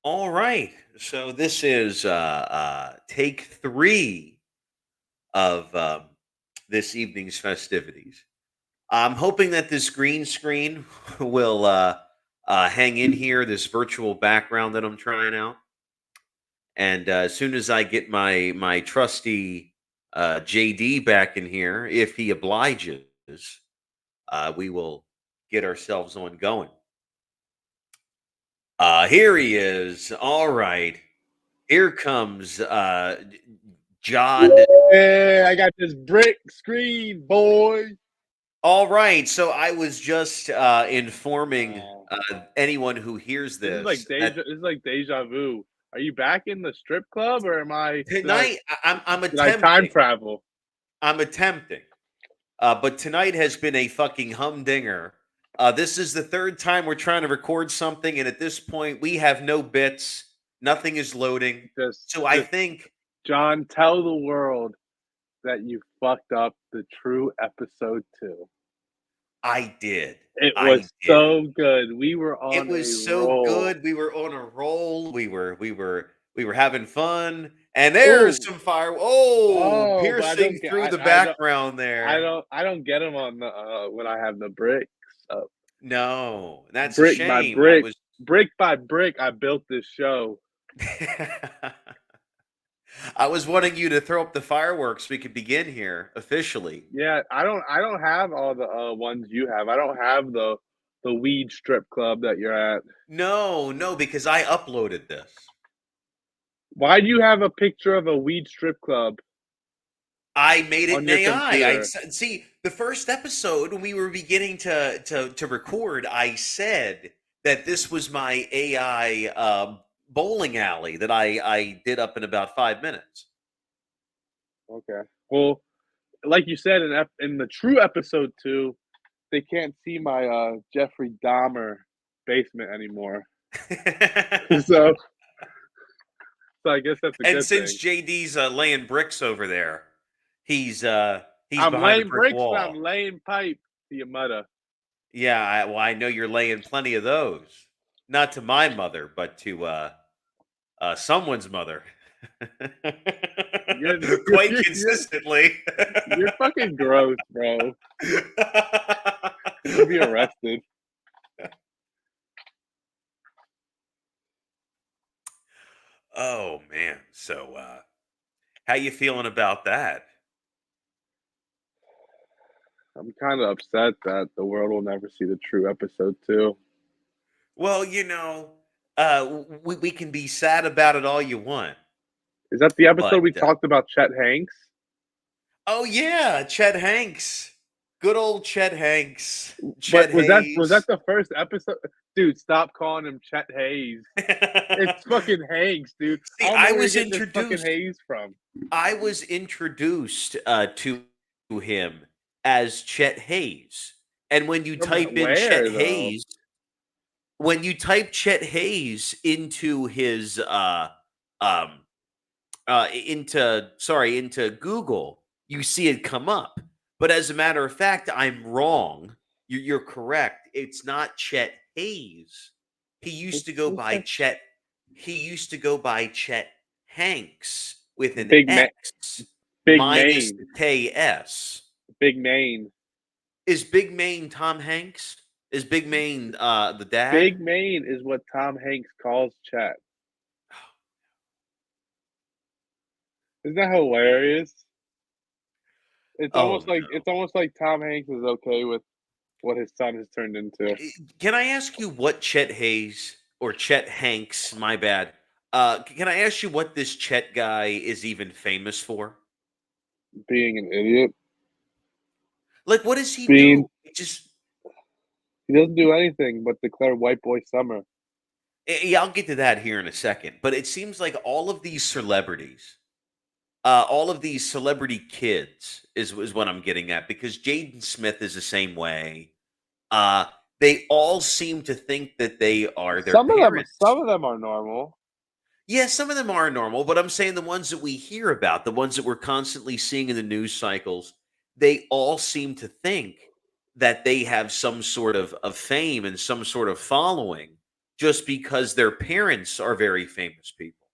All right. So this is take three of this evening's festivities. I'm hoping that this green screen will hang in here, this virtual background that I'm trying out. And as soon as I get my trusty JD back in here, if he obliges, we will get ourselves on going. Here he is. All right. Here comes Jod. Yeah, I got this brick screen, boy. All right. So I was just informing Wow. anyone who hears This is like this deja. that This is like deja vu. Are you back in the strip club, or am I? tonight I'm Did I time attempting. travel? I'm attempting. But tonight has been a fucking humdinger. This is the third time we're trying to record something, and at this point, we have no bits. Nothing is loading. So I Just think John, tell the world that you fucked up the true episode 2. I did. It I was did. so good. We were It on was a so roll. good. We were on a roll. We were having fun. And there's Oh, some fire. Oh, oh, but I piercing don't get. through the I don't. background I there. don't. I don't get them on the when I have the bricks up. No, that's a Brick by shame. I brick, was brick by brick, I built this show. I was wanting you to throw up the fireworks so we could begin here officially. Yeah, I don't have all the ones you have. I don't have the weed strip club that you're at. No, no, because I uploaded this. Why do you have a picture of a weed strip club I made it on in your AI. computer? See the first episode when we were beginning to record. I said that this was my AI bowling alley that I did up in about 5 minutes. Okay. Well, like you said in the true episode 2, they can't see my Jeffrey Dahmer basement anymore. so so I guess that's a And good since thing. JD's laying bricks over there, he's I'm behind a laying brick bricks, but I'm wall. laying pipe to your mother. Yeah, well, I know you're laying plenty of those. Not to my mother, but to someone's mother. You're Quite you're consistently. you're fucking gross, bro. You should be arrested. Oh man. So how you feeling about that? I'm kind of upset that the world will never see the true episode 2. Well, we can be sad about it all you want, Is that the but episode we talked about Chet Hanks? oh yeah, Chet Hanks. Good old Chet Hanks. But Chet was that Hayes. the first episode? Dude, stop calling him Chet Hayes. It's fucking Hanks, dude. I See, don't know where you're getting this fucking Hayes from. I was introduced to him as Chet Hayes. And From where though? When you type Chet Hayes into his um into Google, you see it come up. But as a matter of fact, I'm wrong. You're correct. It's not Chet Hayes. He used to go Who's by that? Chet. He used to go by Chet Hanks with an Big man, X Big minus Maine, the KS. Big Maine, Is Big Maine Tom Hanks? Is Big Maine the dad? Big Maine is what Tom Hanks calls Chet. Isn't that hilarious? Oh no. It's almost like Tom Hanks is okay with what his son has turned into. Can I ask you what Chet Hayes or Chet Hanks, my bad. Can I ask you what this Chet guy is even famous for? Being an idiot. Like what does he Being do? It just He doesn't do anything but declare white boy summer. yeah, I'll get to that here in a second. But it seems like all of these celebrity kids is what I'm getting at because Jaden Smith is the same way. Uh they all seem to think that they are their Some parents. of them are normal. Yeah, some of them are normal, but I'm saying the ones that we hear about, the ones that we're constantly seeing in the news cycles, they all seem to think that they have some sort of fame and some sort of following. just because their parents are very famous people.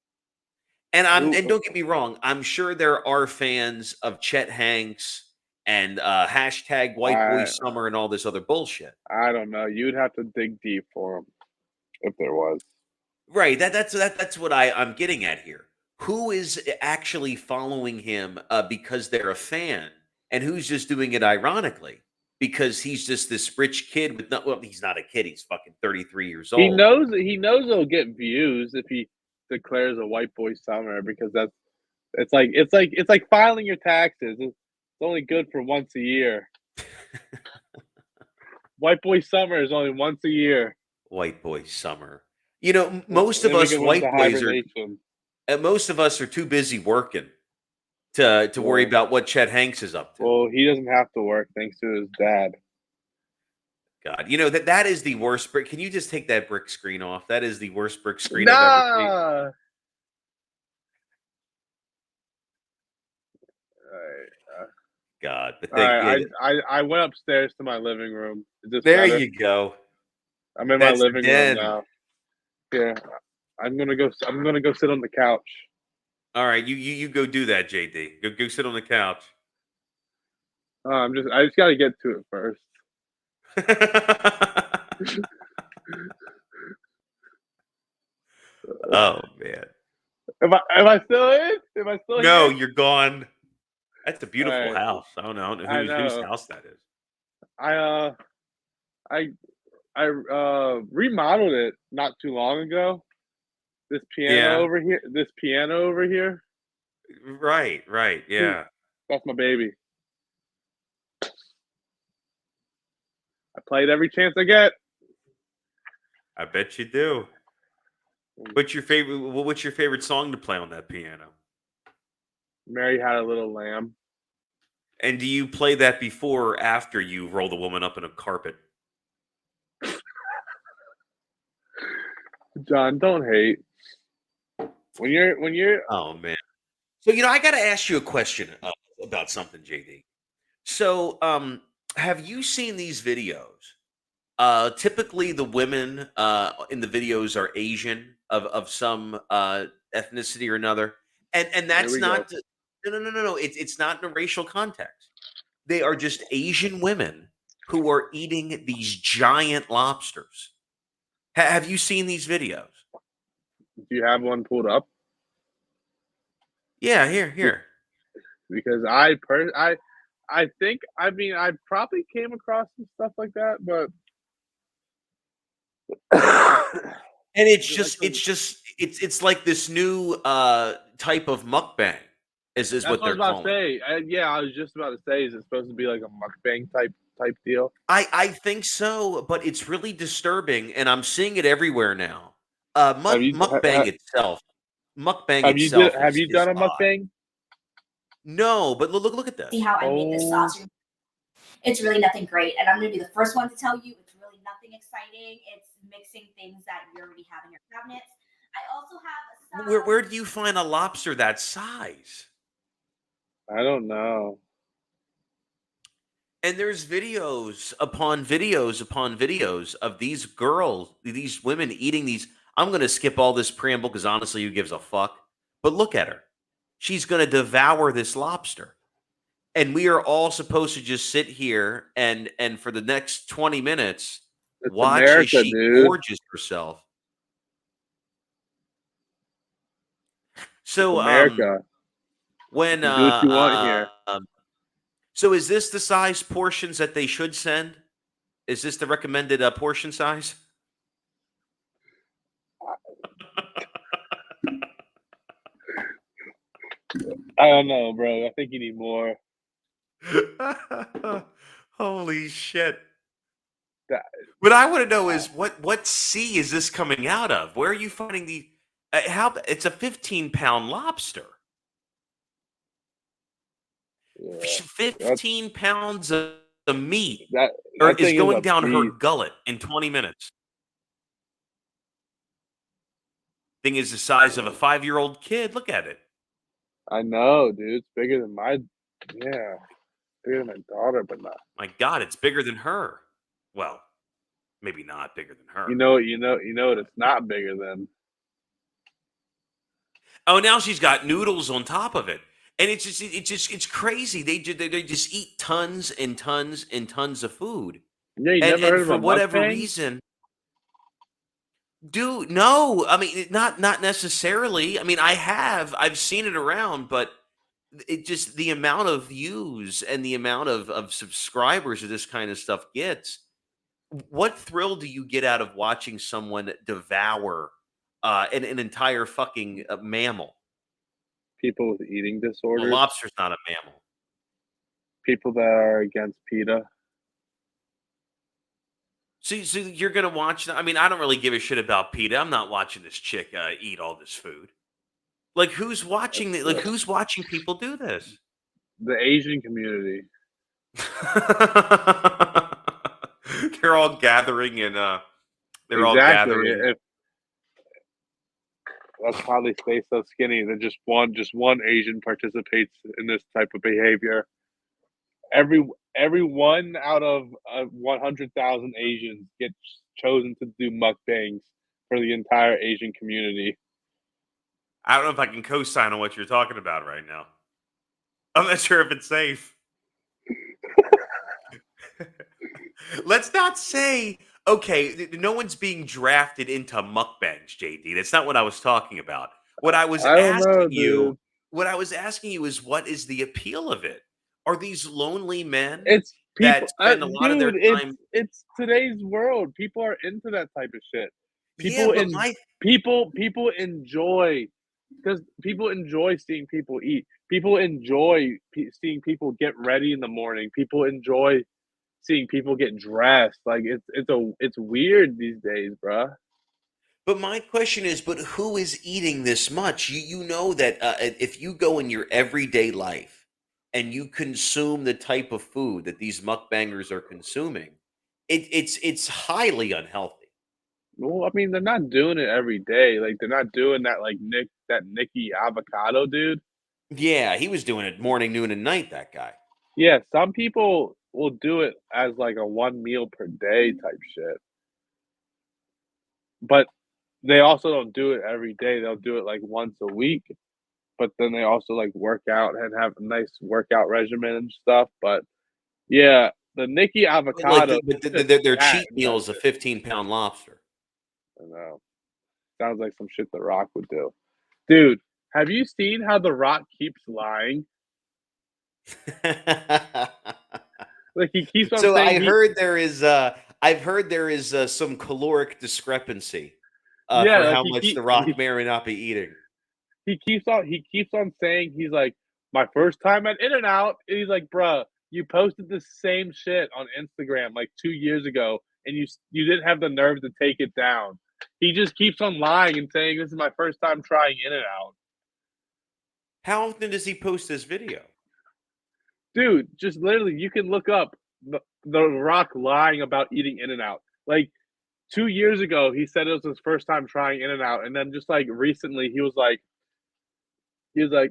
Who? And don't get me wrong, I'm sure there are fans of Chet Hanks and hashtag White Boy I Summer and all this other bullshit. I don't know. You'd have to dig deep for him if there was. Right. That's what I'm getting at here. Who is actually following him because they're a fan, and who's just doing it ironically because he's just this rich kid with no. Well, he's not a kid. He's fucking 33 years He old. knows he knows he'll get views if he declares a white boy summer because it's like filing your taxes. It's only good for once a year. White boy summer is only once a year. White boy summer. You know, most And of then we us can go white into boys are. hibernation. Most of us are too busy working to worry Well, about what Chet Hanks is up to. well, he doesn't have to work thanks to his dad. God, you know that is the worst brick. Can you just take that brick screen off? That is the worst brick screen I've ever seen. Nah. Alright, God, the all thing. right. I went upstairs to my living room. Is this There better? you go. I'm in my That's the living room den. now. Yeah, I'm gonna go sit on the couch. All right, you go do that, JD. Go sit on the couch. I just gotta get to it first. Oh man. Am I still in? Am I still No, here? you're gone. That's a All beautiful right. house. I don't know I whose know. house that is. I I remodeled it not too long ago. This piano Yeah. over here. This piano over here. Right. Yeah. That's my baby. I play it every chance I get. I bet you do. What's your favorite song to play on that piano? Mary had a little lamb. And do you play that before or after you roll the woman up in a carpet? John, don't hate. When you're Oh man. So I got to ask you a question about something, JD. So, have you seen these videos? Typically, the women in the videos are Asian of some ethnicity or another, and here that's we go. not no. It's not in a racial context. They are just Asian women who are eating these giant lobsters. Have you seen these videos? Do you have one pulled up? Yeah, here. Because I think I probably came across some stuff like that, but And it's Is it like just some it's like this new type of mukbang is That's what what I they're was about to calling it. say. Yeah, I was just about to say, is it supposed to be like a mukbang type deal? I think so, but it's really disturbing, and I'm seeing it everywhere now. Have you Mukbang have you did itself have you is done a odd. mukbang? No, but look at See this. how I made this Oh, sausage. It's really nothing great, and I'm going to be the first one to tell you it's really nothing exciting. It's mixing things that you already have in your cabinets. I also have Where some. where do you find a lobster that size? I don't know. And there's videos upon videos of these women eating these. I'm going to skip all this preamble because honestly, who gives a fuck? But look at her. She's going to devour this lobster. And we are all supposed to just sit here and for the next 20 minutes It's watch as America, she dude. gorges herself. It's So America. when You do what you want here. so is this the size portions that they should send? Is this the recommended portion size? I don't know, bro. I think you need more. Holy shit. That, What I want to know is what sea is this coming out of? Where are you finding the how it's a 15-pound lobster. yeah, 15 pounds of meat that is thing is going a down her beast. gullet in 20 minutes. Thing is the size of a 5-year-old kid. Look at it. I know, dude. It's bigger than bigger than my daughter, but not. My God, it's bigger than her. Well, Maybe not bigger than her. You know what it's not bigger than. Oh, now she's got noodles on top of it. And it's crazy. They just eat tons and tons and tons of food. Yeah, you And never heard of for a whatever mukbang? reason, dude, no. I mean, not necessarily. I mean, I've seen it around, but it just the amount of views and the amount of subscribers that this kind of stuff gets. What thrill do you get out of watching someone devour an entire fucking mammal? People with eating Well, a disorders, lobster's not a mammal. people that are against PETA. So you're gonna watch that? I mean, I don't really give a shit about PETA. I'm not watching this chick eat all this food. Like, who's watching like, who's watching people do this? The Asian community. They're all gathering and they're all Exactly. gathering. If that's how they stay so skinny, that just one Asian participates in this type of behavior. Every every one out of 100,000 Asians gets chosen to do mukbangs for the entire Asian community. I don't know if I can co-sign on what you're talking about right now. I'm not sure if it's safe. Let's not say, okay, no one's being drafted into mukbangs, JD. That's not what I was talking about. What I was I don't know, asking you, dude. what I was asking you is what is the appeal of it? Are these lonely men It's that people, spend a lot of their dude. It's time? it's today's world. People are into that type of shit. Yeah, People but in people enjoy because people enjoy seeing people eat. People enjoy seeing people get ready in the morning. People enjoy seeing people get dressed. Like it's weird these days, bruh. but my question is, but who is eating this much? You know that if you go in your everyday life and you consume the type of food that these mukbangers are consuming, it's highly unhealthy. Well, I mean, they're not doing it every day. Like they're not doing that like Nicky Avocado dude. Yeah, he was doing it morning, noon, and night. That guy. Yeah, some people will do it as like a one meal per day type shit. But they also don't do it every day. They'll do it like once a week. But then they also like work out and have a nice workout regimen and stuff. But yeah, the Nicky But like, Avocado but is just their fat cheat and meal that's is a it. 15-pound lobster. I know. Sounds like some shit The Rock would do. Dude, have you seen how The Rock keeps lying? Like he keeps on So saying I heard there is I've heard there is some caloric discrepancy yeah, for like how much the Rock may or may not be eating. he keeps on saying he's like my first time at In and Out. He's like, bruh, you posted the same shit on Instagram like 2 years ago, and you didn't have the nerve to take it down. He just keeps on lying and saying this is my first time trying In and Out. How often does he post this video? Dude, just literally, you can look up the Rock lying about eating In and Out. Like 2 years ago, he said it was his first time trying In and Out, and then just like recently, he was like,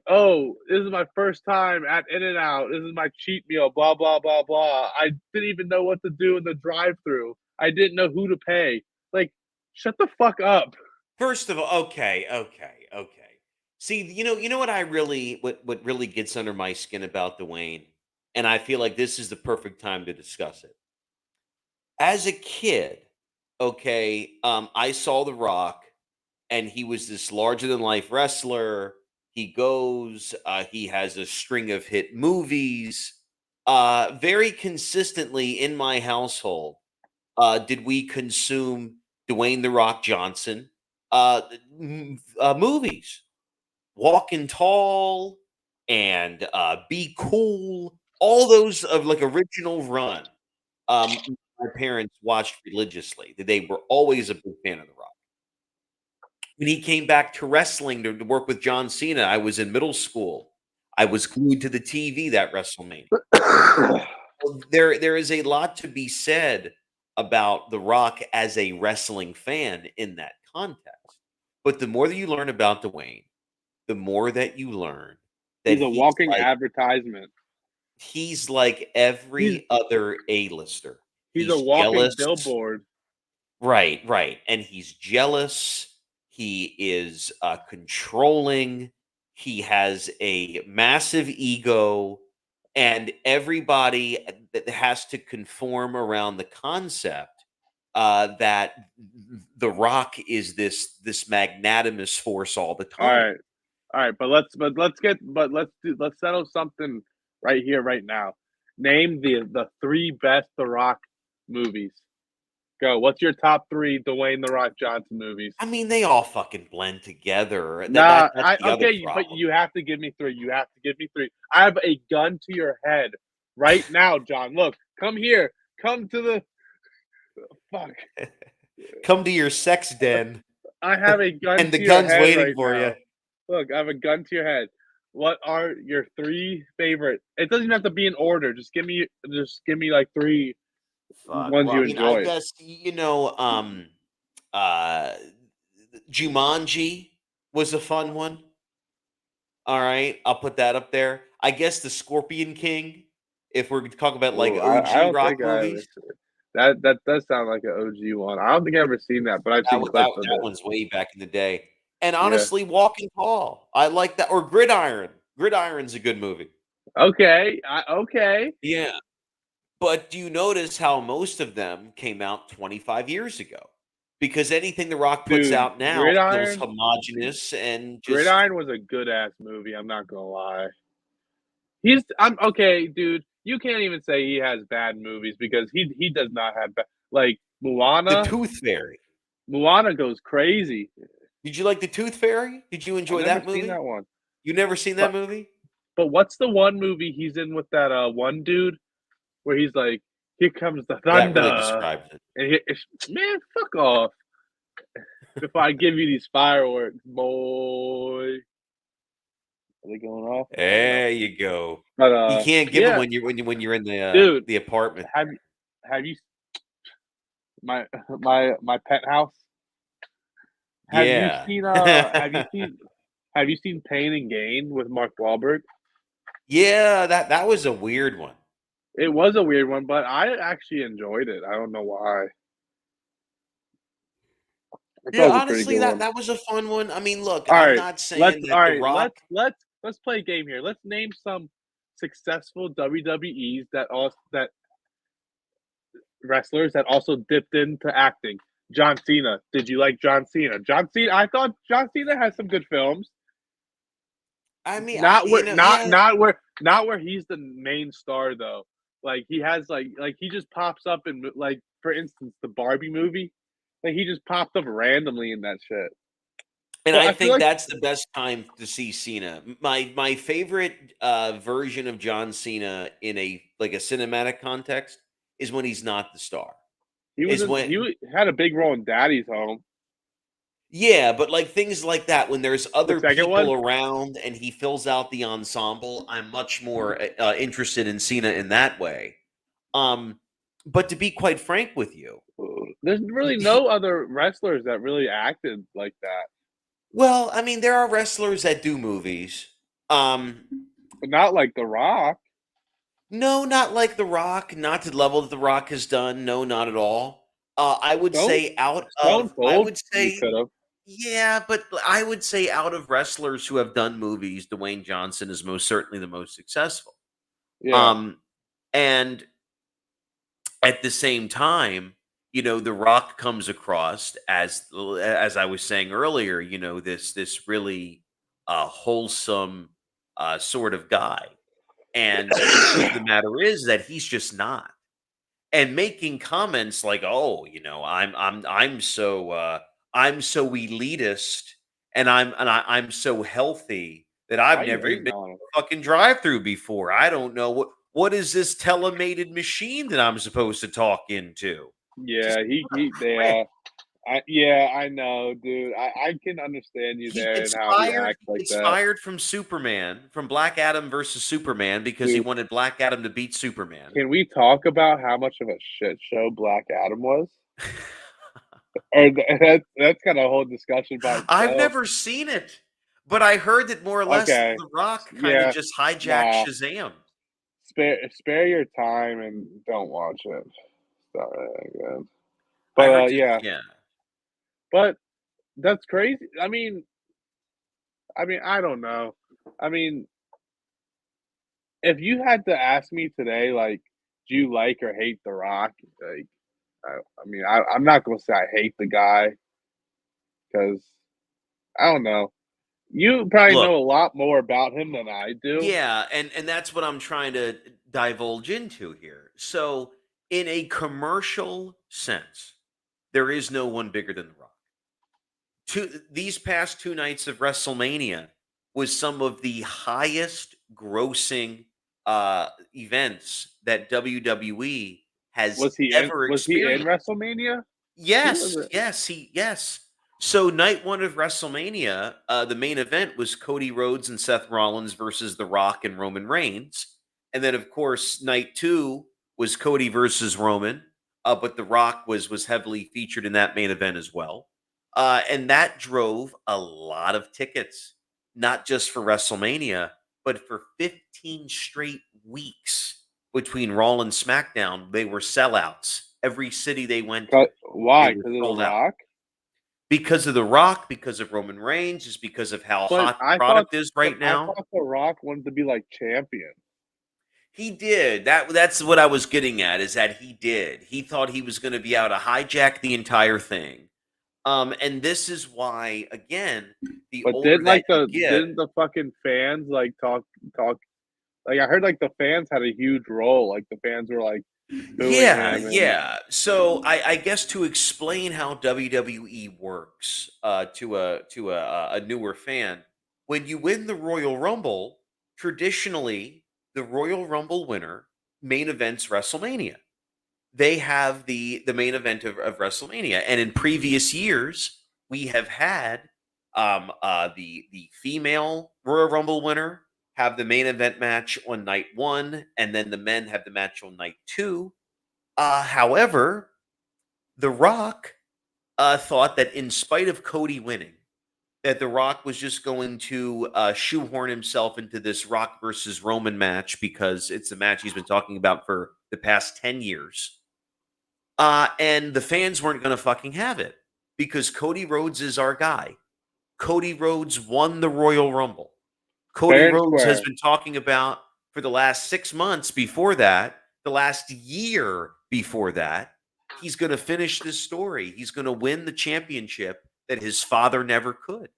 "Oh, this is my first time at In and Out. This is my cheat meal. Blah blah blah blah. I didn't even know what to do in the drive-through. I didn't know who to pay. Like, shut the fuck up." First of all, okay. See, you know what I really what really gets under my skin about Dwayne, and I feel like this is the perfect time to discuss it. As a kid, okay, I saw The Rock, and he was this larger than life wrestler. He has a string of hit movies. Very consistently in my household, did we consume Dwayne The Rock Johnson movies, Walking Tall and Be Cool, all those of like original run. Um, my parents watched religiously. They were always a big fan of The Rock. When he came back to wrestling to work with John Cena, I was in middle school. I was glued to the TV that WrestleMania. Well, there is a lot to be said about The Rock as a wrestling fan in that context. But the more that you learn about Dwayne, the more that you learn that He's a he's walking like advertisement. he's like He's every other A-lister. he's a He's walking jealous. billboard. Right, and he's jealous, he is, controlling, he has a massive ego, and everybody, that has to conform around the concept, that The Rock is this magnanimous force all the All time. right, all right, but let's settle something right here, right now. Name the three best The Rock movies. Go. What's your top three Dwayne The Rock Johnson movies? I mean, they all fucking blend together, Nah, that's I the other okay, but problem. you have to give me three. You have to give me three. I have a gun to your head right now, John. Look, come here. Come to the fuck. Come to your sex den, I have a gun and the to your gun's head waiting right for you. now. Look, I have a gun to your head. What are your three favorite? It doesn't even have to be in order. Just give me like three Fuck. ones Well, you I mean, I enjoyed. guess uh, Jumanji was a fun one. All right, I'll put that up there. I guess the Scorpion King, if we're talking about like Ooh, I OG don't rock think I ever movies. seen it. That does sound like an OG one. I don't think I've ever seen that, but I've That seen wa- that clips of that it. one's way back in the day. And Yeah. honestly, Walking Tall, I like that. Or Gridiron. Gridiron's a good movie. Okay. Okay. Yeah. But do you notice how most of them came out 25 years ago? Because anything The Rock puts Dude, out now feels Gridiron homogenous and just Gridiron was a good ass movie, I'm not gonna lie. I'm okay, dude. You can't even say he has bad movies because he does not have like the Moana. Tooth Fairy. Moana goes crazy. Did you like the Tooth Fairy? Did you I enjoy never that seen movie? that one. You never seen that But movie? but what's the one movie he's in with that one dude where he's like, "Here comes the That really thunder," describes it. and man, fuck off! If I give you these fireworks, boy, are they going off? I don't know. There you go. But You can't give them yeah, when you're in dude, the apartment. have you my penthouse? Have you Yeah. seen have you seen Pain and Gain with Mark Wahlberg? Yeah, that was a weird one. It was a weird one, but I actually enjoyed it. I don't know why. I thought Yeah, it was a pretty honestly, good that one. that was a fun one. I mean, look, All I'm right, not saying that The Rock. let's play a game here. Let's name some successful WWEs that wrestlers that also dipped into acting. John Cena. Did you like John Cena? John Cena. I thought John Cena has some good films. I mean, yeah. Not where he's the main star though. Like he has like he just pops up in like for instance the Barbie movie. Like he just popped up randomly in that shit. And But I I feel think like that's the best time to see Cena. My favorite version of John Cena in a cinematic context is when he's not the star. Is when had a big role in Daddy's Home. Yeah, but like things like that when there's The other second people one. around and he fills out the ensemble, I'm much more interested in Cena in that way. Um, but to be quite frank with you, There's really no other wrestlers that really acted like that. well, I mean, there are wrestlers that do movies. Um, But not like The Rock. no, not like The Rock, not to the level that The Rock has done. No, not at all. Stone Stone I Cold, would you say, could have. yeah, but I would say out of wrestlers who have done movies, Dwayne Johnson is most certainly the most successful. Yeah. Um, and at the same time, The Rock comes across as I was saying earlier, this really wholesome sort of guy. And the truth of the matter is that he's just not. And making comments like, "Oh, I'm so elitist, and I'm so healthy that I've Why are you never even hating been on him? to a fucking drive-through before. I don't know what is this telemated machine that I'm supposed to talk into." Just Yeah, what a prick. I know, dude. I can understand you He there and gets how he fired. acts He like gets that. fired from Superman, from Black Adam versus Superman, because he Dude, wanted Black Adam to beat Superman. can we talk about how much of a shit show Black Adam was? Or that's kind of a whole discussion by I've itself. never seen it, but I heard that more or less Okay. The Rock kind of Yeah, just hijacked nah. Shazam. Spare your time and don't watch it. It's not really that good. But heard yeah, yeah. but that's crazy. I mean, I don't know. I mean, if you had to ask me today, like, do you like or hate The Rock? Like, I'm not gonna say I hate the guy because I don't know. You probably Look, know a lot more about him than I do. yeah, and that's what I'm trying to divulge into here. So, in a commercial sense, there is no one bigger than The Rock. These past 2 nights of WrestleMania was some of the highest grossing, events that WWE has ever Was he in experienced. WrestleMania? He was a Yes. So night 1 of WrestleMania, the main event was Cody Rhodes and Seth Rollins versus The Rock and Roman Reigns, and then, of course, night 2 was Cody versus Roman, but The Rock was heavily featured in that main event as well, and that drove a lot of tickets, not just for WrestleMania, but for 15 straight weeks between Raw and SmackDown. They were sellouts. Every city they went to, they why? were Because of The sold out. Rock? Because of The Rock, because of Roman Reigns, just because of how But hot the product is right I now. thought The Rock wanted to be like champion. He did. That's what I was getting at, is that he did. He thought he was going to be able to hijack the entire thing. And this is why, again, the But older that you get, didn't the fucking fans like talk like I heard like the fans had a huge role. Like the fans were like booing yeah, him and yeah. So I guess to explain how WWE works, to a newer fan, when you win the Royal Rumble, traditionally the Royal Rumble winner main events WrestleMania. They have the main event of WrestleMania, and in previous years we have had the female Royal Rumble winner have the main event match on night 1, and then the men have the match on night 2. However, The Rock thought that in spite of Cody winning, that The Rock was just going to shoehorn himself into this Rock versus Roman match because it's a match he's been talking about for the past 10 years. And the fans weren't going to fucking have it because Cody Rhodes is our guy. Cody Rhodes won the Royal Rumble. Cody fair and Rhodes has square. been talking about for the last 6 months before that, the last year before that, he's going to finish this story. He's going to win the championship that his father never could.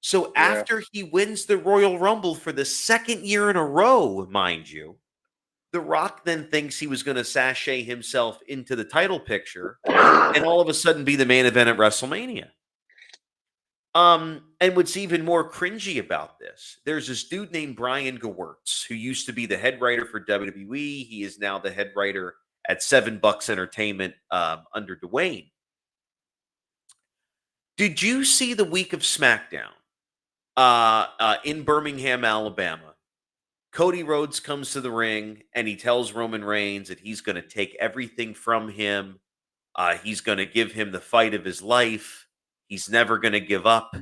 So Yeah. after he wins the Royal Rumble for the second year in a row, mind you, The Rock then thinks he was going to sashay himself into the title picture and all of a sudden be the main event at WrestleMania. And what's even more cringy about this, there's this dude named Brian Gewirtz who used to be the head writer for WWE. He is now the head writer at Seven Bucks Entertainment under Dwayne. Did you see the week of SmackDown in Birmingham, Alabama? Cody Rhodes comes to the ring and he tells Roman Reigns that he's going to take everything from him. He's going to give him the fight of his life. He's never going to give up,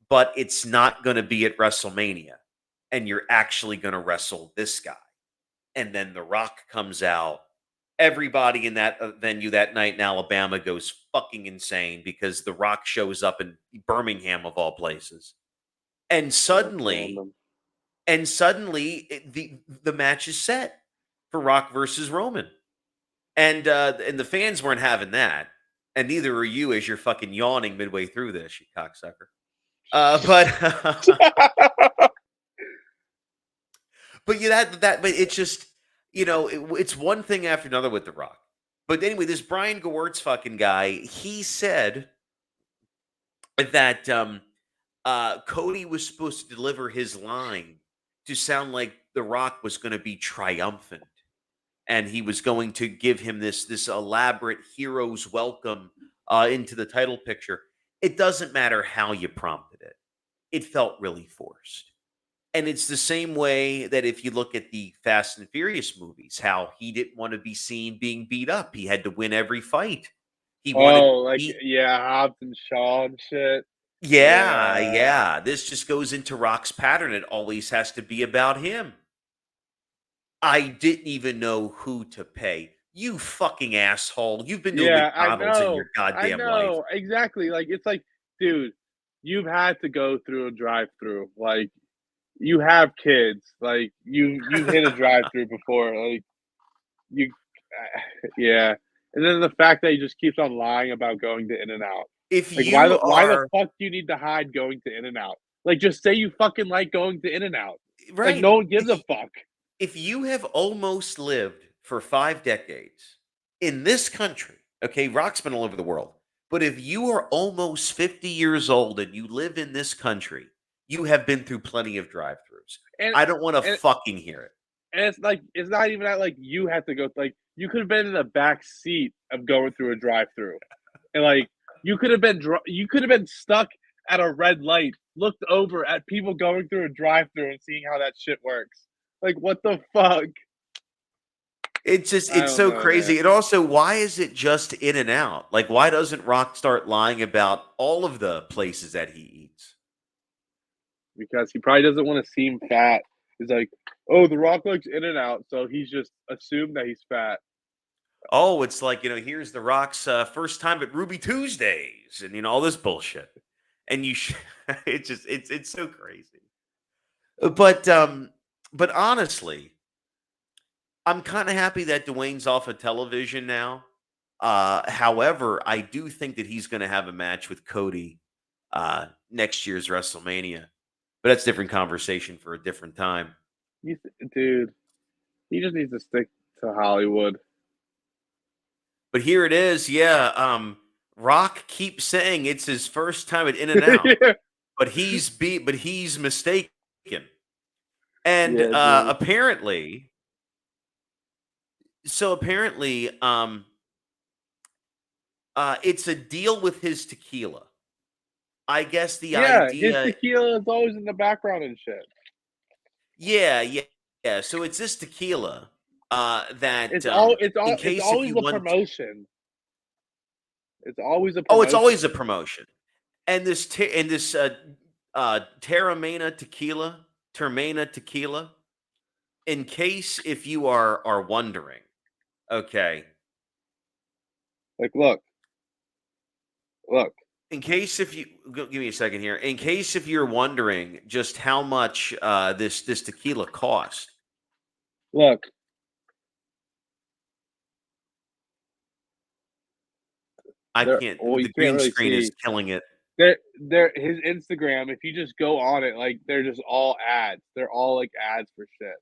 but it's not going to be at WrestleMania. And you're actually going to wrestle this guy. And then The Rock comes out. Everybody in that venue that night in Alabama goes fucking insane because The Rock shows up in Birmingham, of all places. And suddenly, the match is set for Rock versus Roman. And the fans weren't having that. And neither are you, as you're fucking yawning midway through this, you cocksucker. But yeah, but it's just, it's one thing after another with The Rock. But anyway, this Brian Gewirtz fucking guy, he said that Cody was supposed to deliver his line to sound like The Rock was going to be triumphant, and he was going to give him this elaborate hero's welcome into the title picture. It doesn't matter how you prompted it; it felt really forced. And it's the same way that if you look at the Fast and Furious movies, how he didn't want to be seen being beat up; he had to win every fight. He wanted Oh, to like be yeah, Hobbs and Shaw and shit. yeah, Yeah. yeah. This just goes into Rock's pattern. It always has to be about him. I didn't even know who to pay. You fucking asshole. You've been to a Yeah, I McDonald's in your know. I goddamn life. know. Exactly. Like, it's like, dude, you've had to go through a drive-through. Like, you have kids. Like, you've hit a drive-through before. Like, you, yeah. And then the fact that he just keeps on lying about going to In-N-Out. If Like, why you the are fuck do you need to hide going to In-N-Out? Like, just say you fucking like going to In-N-Out. Like, right, no one gives a fuck. if you have almost lived for 5 decades in this country, okay, Rock's been all over the world, but if you are almost 50 years old and you live in this country, you have been through plenty of drive-throughs. And I don't wanna and fucking hear it. and it's like it's not even that like you have to go. Like, you could have been in the back seat of going through a drive-through, and like you could have been stuck at a red light, looked over at people going through a drive-through and seeing how that shit works. Like, what the fuck? It's just I it's don't so know, man. crazy. And also, why is it just In-N-Out? Like, why doesn't Rock start lying about all of the places that he eats? Because he probably doesn't want to seem fat. He's like, oh, The Rock likes In-N-Out, so he's just assumed that he's fat. Oh, it's like, here's The Rock's first time at Ruby Tuesdays and, all this bullshit. And it's so crazy. But honestly, I'm kind of happy that Dwayne's off of television now. However, I do think that he's going to have a match with Cody next year's WrestleMania. But that's a different conversation for a different time. Dude, he just needs to stick to Hollywood. But here it is. Yeah, Rock keeps saying it's his first time at In-N-Out, Yeah. but he's mistaken. And Yeah, dude. apparently, it's a deal with his tequila. I guess the Yeah, his idea, tequila is always in the background and shit. yeah. So it's this tequila that It's in case if always you a want. promotion. It's always a Oh, promotion. it's always a promotion. And this Terramana tequila. In case if you are wondering, okay. Like, look. In case if you give me a second here. In case if you're wondering just how much this tequila cost. Look. I There, can't. well, you The can't green really screen is see. killing it. There, his Instagram. If you just go on it, like, they're just all ads. They're all like ads for shit.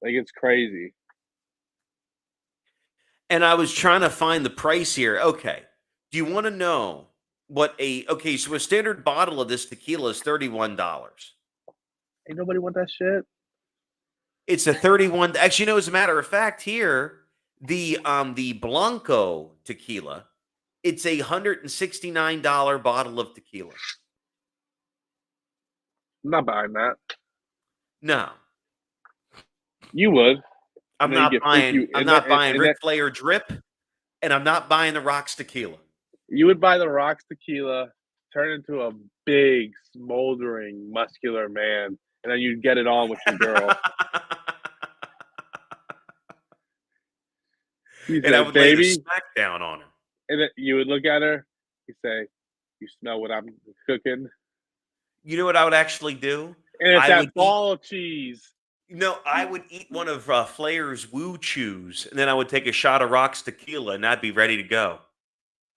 Like, it's crazy. And I was trying to find the price here. Okay. Do you want to know what so a standard bottle of this tequila is $31. Ain't nobody want that shit. It's a 31. Actually, no, as a matter of fact, here, the Blanco tequila, it's a $169 bottle of tequila. I'm not buying that. No. You would. I'm And then you not get buying freaky- I'm and not then- buying and Ric Flair drip, and I'm not buying the Rock's tequila. You would buy the Rock's tequila, turn into a big, smoldering, muscular man, and then you'd get it on with your girl. You And I say, would lay the baby, smackdown on her. and then you would look at her. You say, "You smell what I'm cooking?" You know what I would actually do? And it's I that would ball of cheese. No, I would eat one of Flair's Woo Chews, and then I would take a shot of Rock's tequila, and I'd be ready to go.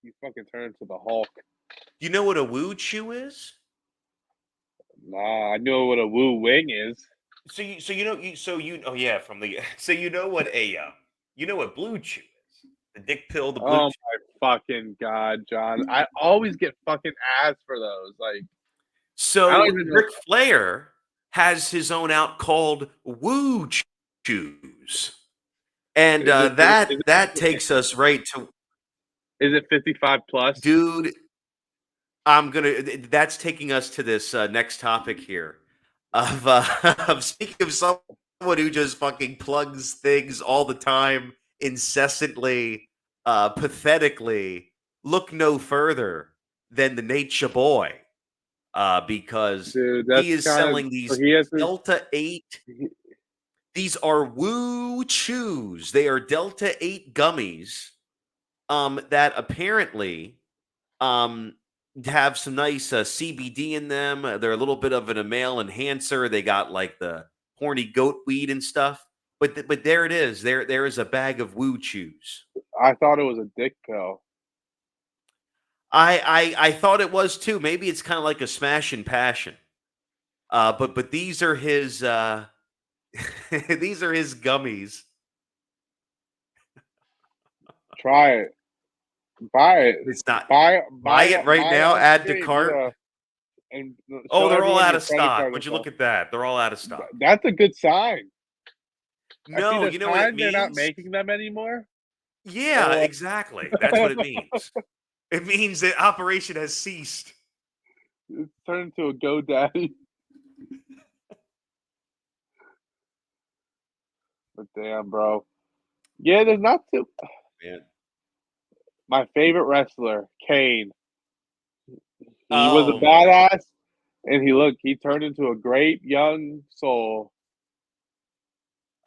You fucking turn into the Hulk. You know what a Woo Chew is? Nah, I know what a woo wing is. Oh yeah, from the so you know what Blue Chew is? The dick pill, the Blue Oh Chew. my fucking god, John! I always get fucking ads for those. Like, I So don't even know. Ric Flair has his own out called Woo Chews, and Is it- that takes us right to Is it 55 plus? dude. That's taking us to this next topic here of speaking of someone who just fucking plugs things all the time, incessantly, pathetically. Look no further than the Nature Boy, because Dude, he is selling these he has this, Delta 8. These are Woo Chews. They are Delta 8 gummies that apparently have some nice CBD in them. They're a little bit of an male enhancer. They got like the horny goat weed and stuff. But there it is. There is a bag of Woo Chews. I thought it was a dick pill. I thought it was too. Maybe it's kind of like a smash and passion. But these are his these are his gummies. Try it. Buy it. It's not. Buy it right now, on add to stream, cart. yeah. And Oh, show they're all everyone out your of credit stock. card Would you info. look at that? They're all out of stock. That's a good sign. I see No, there's you know what it signs they're not means? making them anymore. Yeah, Oh. exactly. That's what it means. It means that operation has ceased. It's turned into a GoDaddy. But damn, bro. Yeah, there's not too. Man. My favorite wrestler, Kane. He was a Oh, badass, and he turned into a great young soul.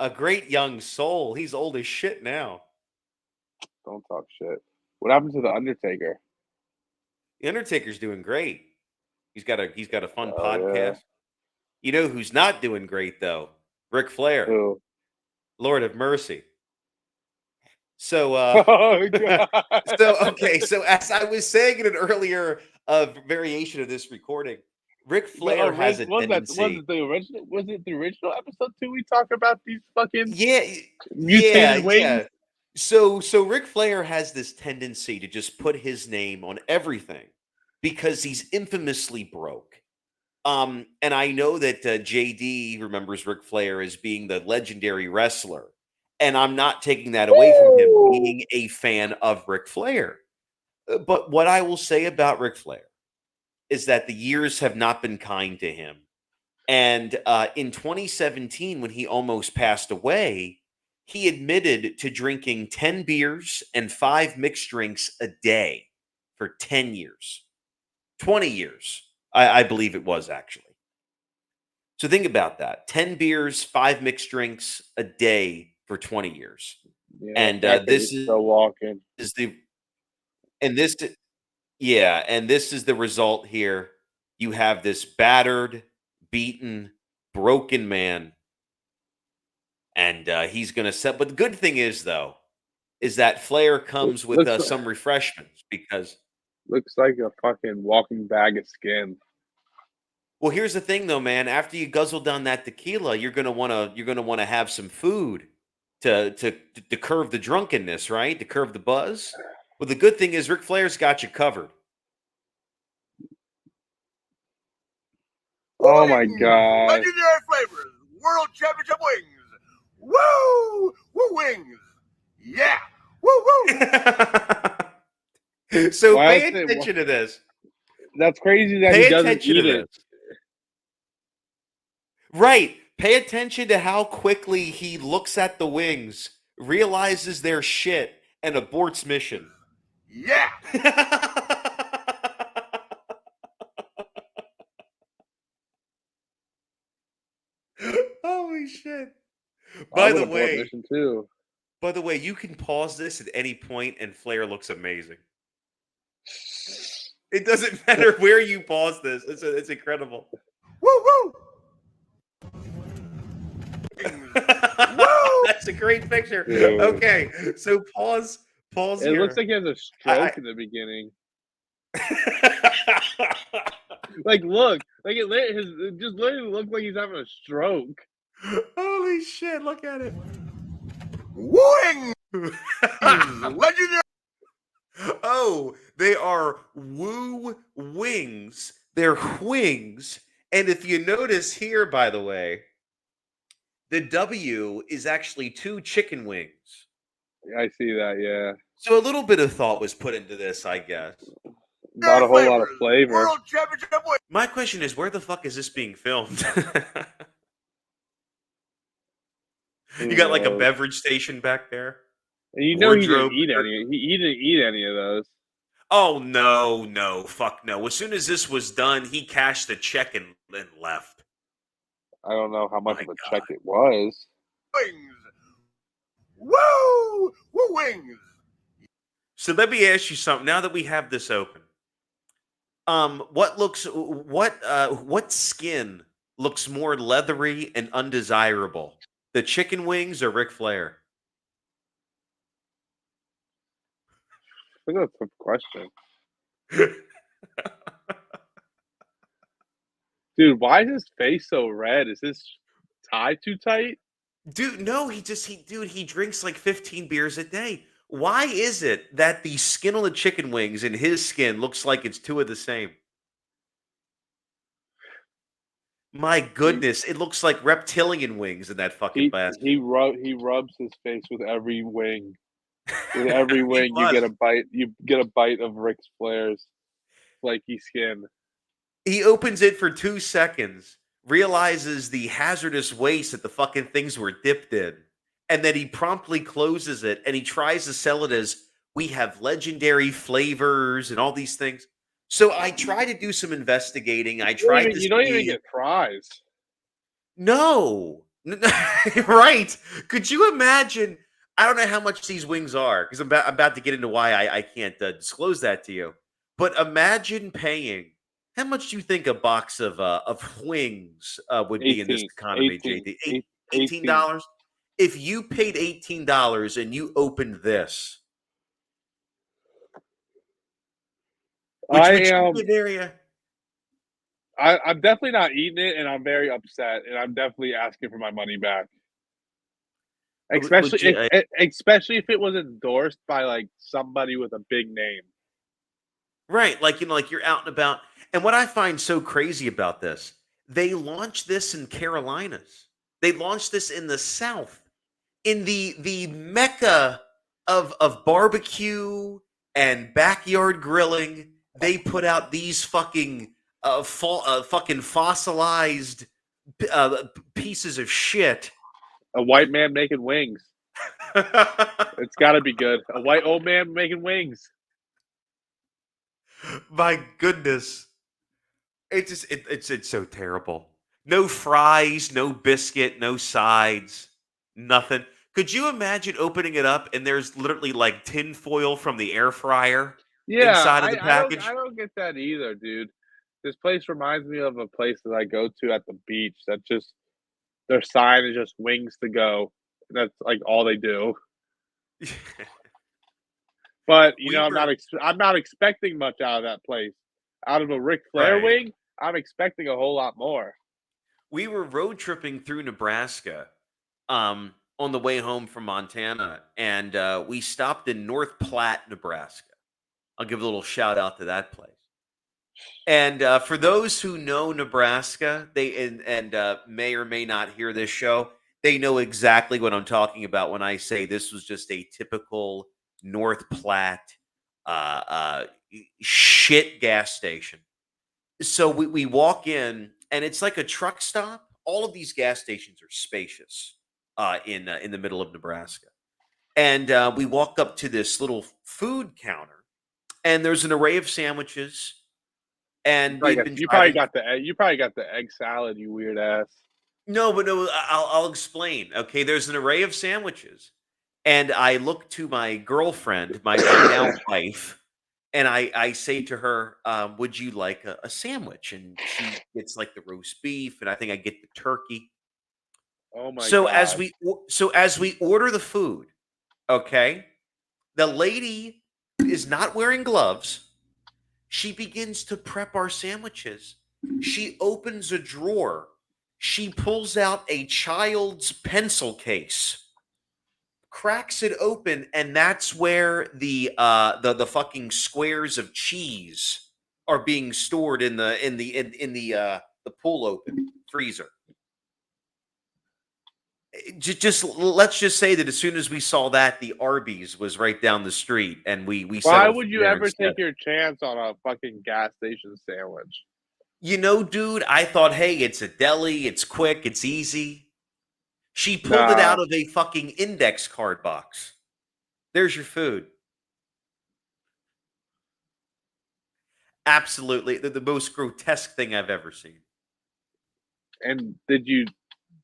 a great young soul. He's old as shit now. Don't talk shit. What happened to the Undertaker? The Undertaker's doing great. He's got a fun Oh, podcast. yeah. You know who's not doing great though? Ric Flair, Who? Lord of Mercy. So Oh god. so as I was saying in an earlier variation of this recording, Ric Flair has a tendency. Was it the original episode too? We talk about these fucking Yeah, mutated wings. yeah. So Ric Flair has this tendency to just put his name on everything because he's infamously broke. And I know that JD remembers Ric Flair as being the legendary wrestler, and I'm not taking that away from him Woo! being a fan of Ric Flair. But what I will say about Ric Flair is that the years have not been kind to him. And in 2017, when he almost passed away, he admitted to drinking 10 beers and 5 mixed drinks a day for 10 years, 20 years, I believe it was actually. So think about that 10 beers, 5 mixed drinks a day for 20 years. Yeah, And that kid this is still walking. is the, and this, yeah, and this is the result here. You have this battered, beaten, broken man. And he's going to set. But the good thing is, though, is that Flair comes with Looks- some refreshments because, Looks like a fucking walking bag of skin. well, here's the thing, though, man. After you guzzle down that tequila, you're gonna wanna have some food to curb the drunkenness, right? To curb the buzz. Well, the good thing is Ric Flair's got you covered. Oh my god. Legendary flavors, World Championship wings. Woo! Woo wings. Yeah. Woo woo. So Why pay is it- attention to this. That's crazy that Pay he doesn't attention eat to it. this. Right. Pay attention to how quickly he looks at the wings, realizes they're shit, and aborts mission. Yeah. Holy shit. I By would the abort way, mission too. you can pause this at any point and Flair looks amazing. It doesn't matter where you pause this. It's incredible. Woo woo. That's a great picture. Yeah. Okay, so pause It here. looks like he has a stroke in the beginning. Like, look, like it just literally looks like he's having a stroke. Holy shit, look at it. Wing. Legendary. Oh, they are Woo wings. They're wings. And if you notice here, by the way, the W is actually 2 chicken wings. I see that, yeah. So a little bit of thought was put into this, I guess. Not a whole lot of flavor. World Championship wings. My question is, where the fuck is this being filmed? You got like a knows? beverage station back there? And you know he wardrobe. didn't eat any. He didn't eat any of those. Oh, no, fuck no. As soon as this was done, he cashed the check and left. I don't know how much My of a God. check it was. Wings. Woo! Woo wings. So let me ask you something. Now that we have this open, what skin looks more leathery and undesirable? The chicken wings or Ric Flair? I think that's a tough question. Dude, why is his face so red? Is his tie too tight? Dude, no, he drinks like 15 beers a day. Why is it that the skin on the chicken wings and his skin looks like it's two of the same? My He goodness, it looks like reptilian wings in that fucking he basket. he rubs his face with every wing. With every He wing, must. you get a bite of Ric Flair's flaky skin. He opens it for 2 seconds, realizes the hazardous waste that the fucking things were dipped in, and then he promptly closes it and he tries to sell it as we have legendary flavors and all these things. So I try to do some investigating. I tried to You don't even see. get fries. No. Right. Could you imagine? I don't know how much these wings are because I'm about to get into why I can't disclose that to you. But imagine paying. How much do you think a box of wings would be in this 18, economy, 18, JD? eight- 18. $18? If you paid $18 and you opened this, I which you am. could area. I'm definitely not eating it, and I'm very upset, and I'm definitely asking for my money back. Especially if it was endorsed by like somebody with a big name. Right, like like you're out and about. And what I find so crazy about this, they launched this in Carolinas. They launched this in the South, in the mecca of barbecue and backyard grilling. They put out these fucking fucking fossilized pieces of shit. A white man making wings. It's got to be good. A white old man making wings. My goodness. It's so terrible. No fries, no biscuit, no sides, nothing. Could you imagine opening it up and there's literally like tin foil from the air fryer Yeah, inside of the I package? don't get that either, dude. This place reminds me of a place that I go to at the beach that just their sign is just wings to go. That's like all they do. But you We know, were I'm not expecting much out of that place. Out of a Ric Flair right. wing, I'm expecting a whole lot more. We were road tripping through Nebraska on the way home from Montana, and we stopped in North Platte, Nebraska. I'll give a little shout out to that place. And for those who know Nebraska, they may or may not hear this show, they know exactly what I'm talking about when I say this was just a typical North Platte uh, uh, shit gas station. So we walk in, and it's like a truck stop. All of these gas stations are spacious in the middle of Nebraska, and we walk up to this little food counter, and there's an array of sandwiches, and we've been driving. You probably got the egg salad, you weird ass. No, but no, I'll explain. Okay, there's an array of sandwiches, and I look to my girlfriend, my now wife, and I say to her, "Would you like a sandwich?" And she gets like the roast beef, and I think I get the turkey. Oh my So as god. we order the food, okay, the lady is not wearing gloves. She begins to prep our sandwiches. She opens a drawer. She pulls out a child's pencil case, cracks it open, and that's where the fucking squares of cheese are being stored in the pull open freezer. Just let's just say that as soon as we saw that, the Arby's was right down the street, and we Why settled for would you there ever instead. take your chance on a fucking gas station sandwich? You know, dude, I thought, hey, it's a deli, it's quick, it's easy. She pulled it Nah. out of a fucking index card box. There's your food. Absolutely, the most grotesque thing I've ever seen. And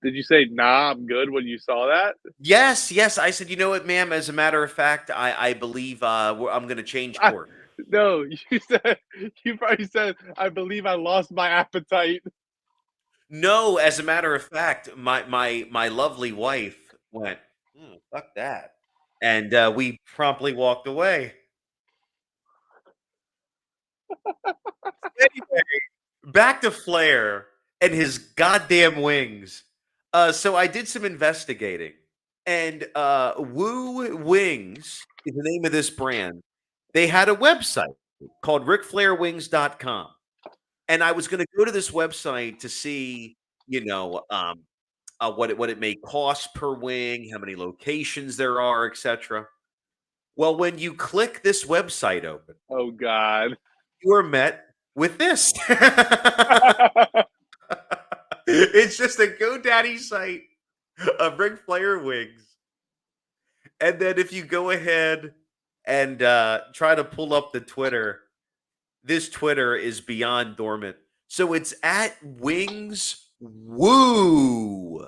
Did you say nah? I'm good when you saw that. Yes, yes. I said, you know what, ma'am? As a matter of fact, I believe I'm going to change I, course. no, you said you probably said I believe I lost my appetite. No, as a matter of fact, my lovely wife went, "Hmm, fuck that," and we promptly walked away. Anyway, back to Flair and his goddamn wings. So I did some investigating, and Woo Wings is the name of this brand. They had a website called RicFlairWings.com, and I was going to go to this website to see, you know, what it may cost per wing, how many locations there are, etc. Well, when you click this website open, Oh God. you are met with this. It's just a GoDaddy site of Ric Flair wings. And then if you go ahead and try to pull up the Twitter, this Twitter is beyond dormant. So it's at Wings Woo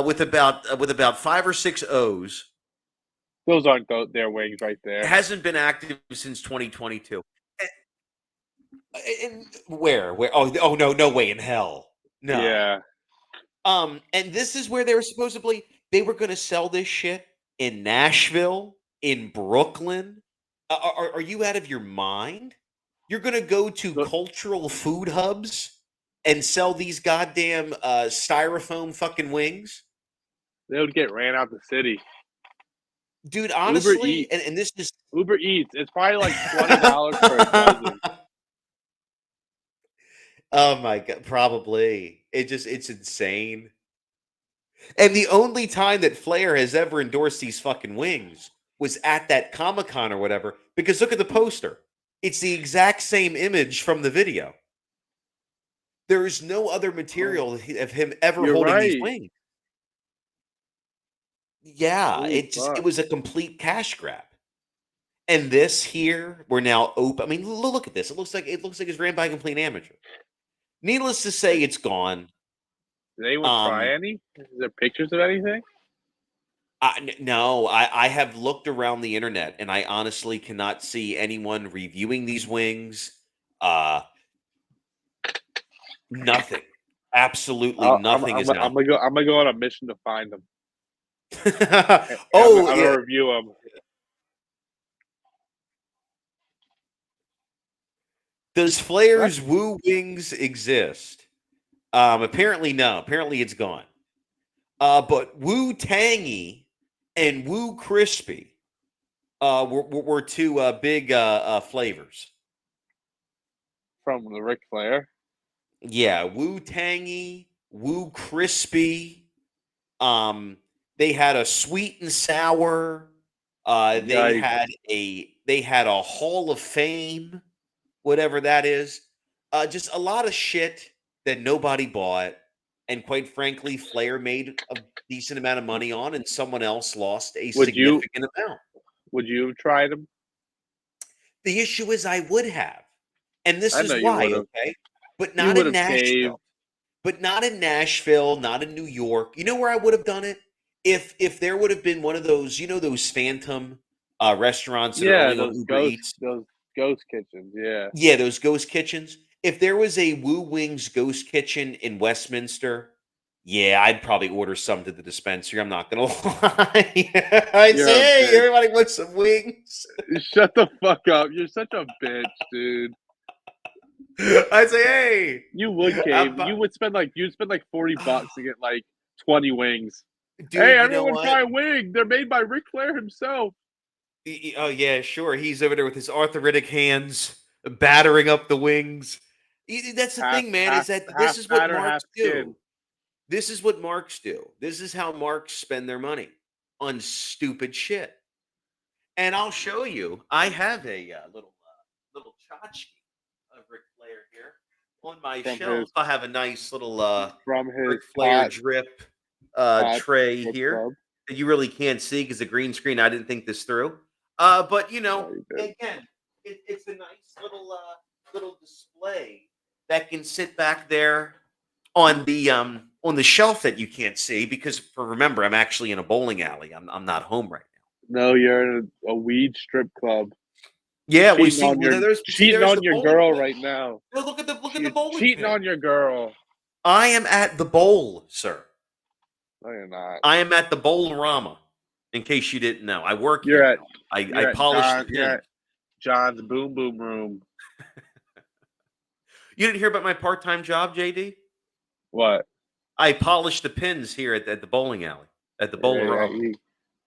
with about 5 or 6 O's. Those aren't their wings right there. Hasn't been active since 2022. And where? Where? Oh no, no way in hell. No. Yeah. And this is where they were going to sell this shit in Nashville, in Brooklyn. Are you out of your mind? You're going to go to Look, cultural food hubs and sell these goddamn styrofoam fucking wings? they would get ran out the city. Dude, honestly, Eats. and this is Uber Eats. It's probably like $20 for a dozen. Oh my god, probably. It's insane. And the only time that Flair has ever endorsed these fucking wings was at that Comic-Con or whatever, because look at the poster. It's the exact same image from the video. There is no other material of him ever You're holding these right. wings. Yeah, Holy it fuck. was a complete cash grab. And this here, we're now open. I mean, look at this. It looks like it's ran by a complete amateur. Needless to say, it's gone. Did anyone try any? Is there pictures of anything? No, I have looked around the internet and I honestly cannot see anyone reviewing these wings. Nothing. Absolutely nothing is out. I'm gonna go on a mission to find them. Oh, I'm yeah. gonna review them. Does Flair's Woo Wings exist? Apparently no. Apparently it's gone. But Woo Tangy and Woo Crispy were two big flavors. From the Ric Flair. Yeah, Woo Tangy, Woo Crispy. They had a sweet and sour. They had a Hall of Fame, whatever that is. Just a lot of shit that nobody bought, and quite frankly, Flair made a decent amount of money on, and someone else lost a significant amount. Would you have tried them? The issue is, I would have, and this I know is you why. would've. Okay, but You not would in have caved. Nashville. But not in Nashville, not in New York. You know where I would have done it? If there would have been one of those, those phantom restaurants that are Yeah, only on those Uber Eats. ghost kitchens. Yeah. Yeah, those ghost kitchens. If there was a Woo Wings ghost kitchen in Westminster, yeah, I'd probably order some to the dispensary. I'm not gonna lie. I'd You're say, a hey, everybody wants some wings. Shut the fuck up. You're such a bitch, dude. I'd say, hey, You would cave. You'd spend like $40 to get like 20 wings. dude, Hey, you know everyone what? try a wing. They're made by Ric Flair himself. Oh yeah, sure. He's over there with his arthritic hands, battering up the wings. That's the thing, man. Is that this is what batter, half marks do? skin. This is what marks do. This is how marks spend their money on stupid shit. And I'll show you. I have a little tchotchke of Ric Flair here on my From shelf. his- I have a nice little From his Ric Flair pot drip Pot tray Strip here Club. that you really can't see because the green screen. I didn't think this through. But No, you didn't. again, it's a nice little display that can sit back there on the on the shelf that you can't see because remember, I'm actually in a bowling alley. I'm not home right now. No, you're in a weed strip club. Yeah, we Cheating see on your cheating there's the on your bowling. girl Pin. right now. No, look at the You're bowling cheating pin. on your girl. I am at the bowl, sir. No, you're not. I am at the Bowlrama. In case you didn't know, I work You're here at now. I polish the You're pins. at John's Boom Boom Room. You didn't hear about my part-time job, JD? What? I polish the pins here at the bowling alley, at the Yeah, Bowlrama. you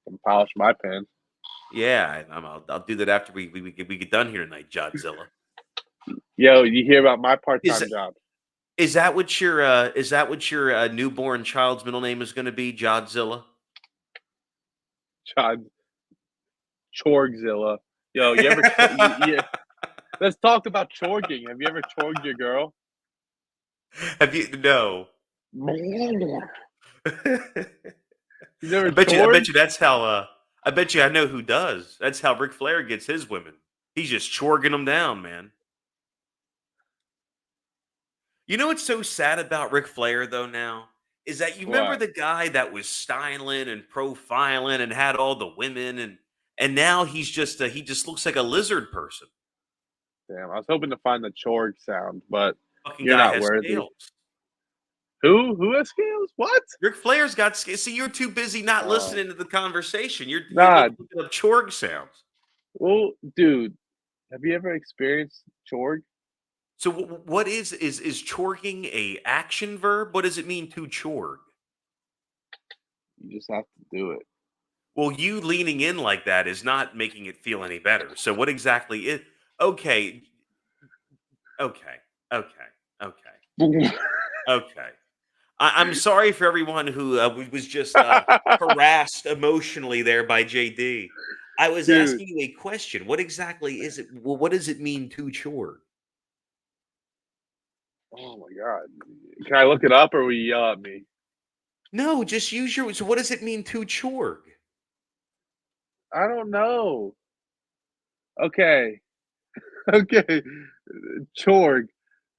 can polish my pen. Yeah, I'll do that after we get done here tonight, Jodzilla. Yo, you hear about my Is part-time job? is that what your newborn child's middle name is going to be, Jodzilla? John Chorgzilla. Yo, you ever? Let's talk about chorging. Have you ever chorged your girl? Have you? No. You I never bet chorged? you that's how. I bet you I know who does. That's how Ric Flair gets his women. He's just chorging them down, man. You know what's so sad about Ric Flair though now is that you remember What? the guy that was styling and profiling and had all the women and now he's just he just looks like a lizard person. Damn, I was hoping to find the chorg sound, but Fucking you're guy not has worthy. scales. Who has scales? What? Ric Flair's got scales. See, you're too busy not Oh. listening to the conversation. You're Nah. looking up chorg sounds. Well, dude, have you ever experienced chorg? So what is chorging a action verb? What does it mean to chorg? You just have to do it. Well, you leaning in like that is not making it feel any better. So what exactly is okay? Okay. Okay. I'm sorry for everyone who was just harassed emotionally there by JD. I was Dude. asking you a question. What exactly is it? Well, what does it mean to chorg? Oh my god. Can I look it up or will you yell at me? No, just use your. So what does it mean to chorg? I don't know. Okay. Okay. Chorg.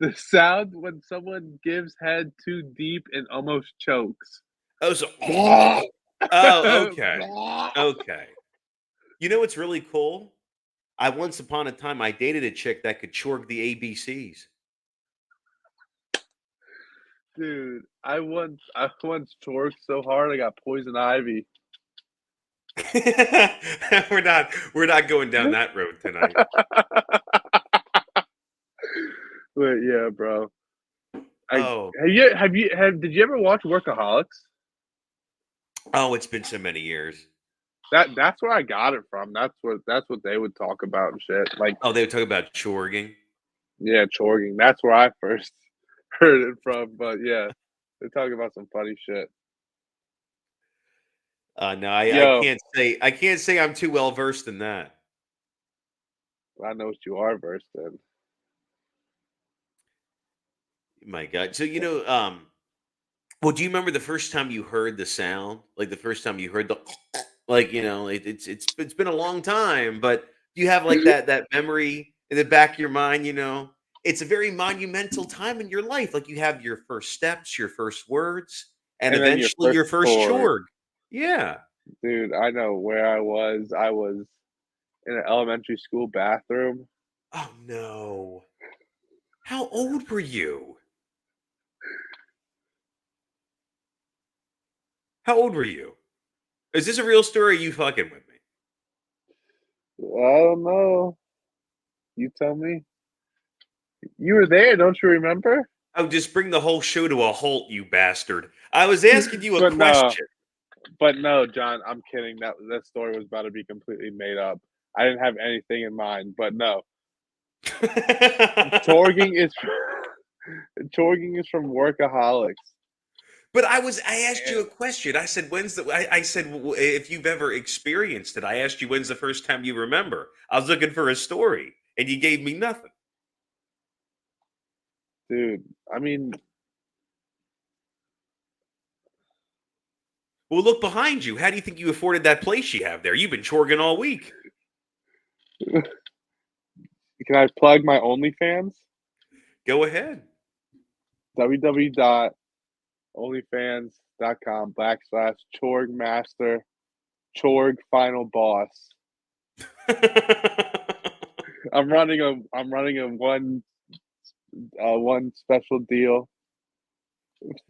The sound when someone gives head too deep and almost chokes. Oh, so oh, okay. Okay. You know what's really cool? Once upon a time I dated a chick that could chorg the ABCs. Dude, I once chorked so hard I got poison ivy. we're not going down that road tonight. But yeah, bro. Oh, Did you ever watch Workaholics? oh, it's been so many years. That's where I got it from. That's what they would talk about and shit. Like, Oh, they were talking about chorging. yeah, chorging. That's where I first heard it from. But yeah, they talk about some funny shit. No, I Yo. can't say I'm too well versed in that. I know what you are versed in. My God. So well, do you remember the first time you heard the sound? Like the first time you heard the like, it's been a long time, but do you have like that memory in the back of your mind, It's a very monumental time in your life. Like you have your first steps, your first words, and And then your eventually your first first chord. chorg. Yeah. Dude, I know where I was. I was in an elementary school bathroom. Oh no. How old were you? How old were you? Is this a real story? Or are you fucking with me? I don't know. You tell me. You were there, don't you remember? Oh, just bring the whole show to a halt, you bastard. I was asking you a But no. question. But no, John, I'm kidding. That story was about to be completely made up. I didn't have anything in mind, but no. Chorging is from Workaholics. But I asked you a question. I said, I said, if you've ever experienced it, I asked you, when's the first time you remember? I was looking for a story and you gave me nothing. Dude, I mean, Well, look behind you. How do you think you afforded that place you have there? You've been chorging all week. can I plug my OnlyFans? Go ahead. onlyfans.com/Chorgmaster Chorg Final Boss. I'm running a one special deal.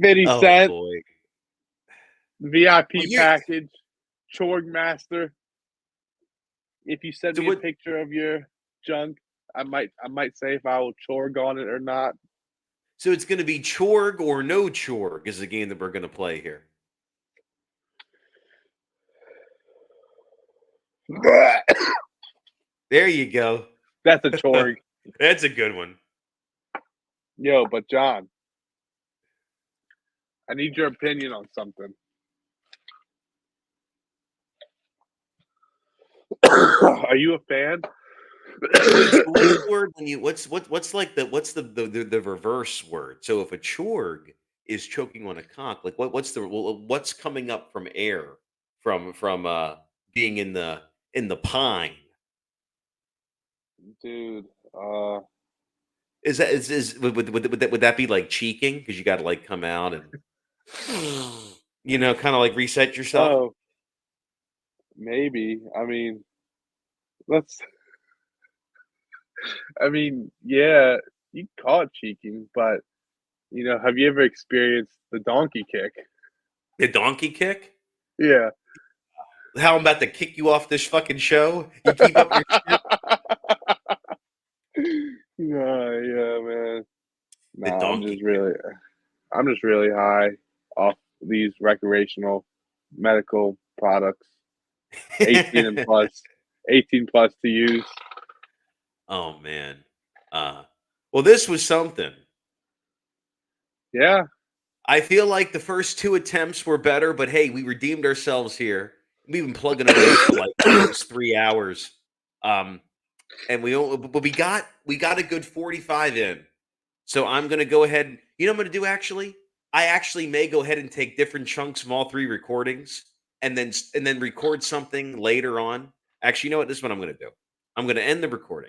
50 Oh cent boy. VIP Well, you're package, Chorgmaster. If you send so me a what picture of your junk, I might say if I will chorg on it or not. so it's gonna be Chorg or no Chorg is the game that we're gonna play here. There you go. That's a chorg. That's a good one. Yo, but John, I need your opinion on something. Are you a fan? What's the word when you what's like the reverse word? So if a chorg is choking on a cock, like what's coming up from air from being in the pine? Dude, Is that is would that be like cheeking? Because you got to like come out and kind of like reset yourself. oh, maybe. Let's yeah, you can call it cheeking, but have you ever experienced the donkey kick? The donkey kick. Yeah. How I'm about to kick you off this fucking show? You keep up your shit. No, yeah, man. The Nah, donkey kick. I'm just really high off these recreational medical products. 18 and plus, 18 plus to use. Oh man. Well, this was something. Yeah, I feel like the first two attempts were better, but hey, we redeemed ourselves here. We've been plugging away for like almost 3 hours. And but we got a good 45 in. So I'm gonna go ahead. You know what I'm gonna do actually? I actually may go ahead and take different chunks from all three recordings and then record something later on. Actually, you know what? This is what I'm gonna do. I'm gonna end the recording.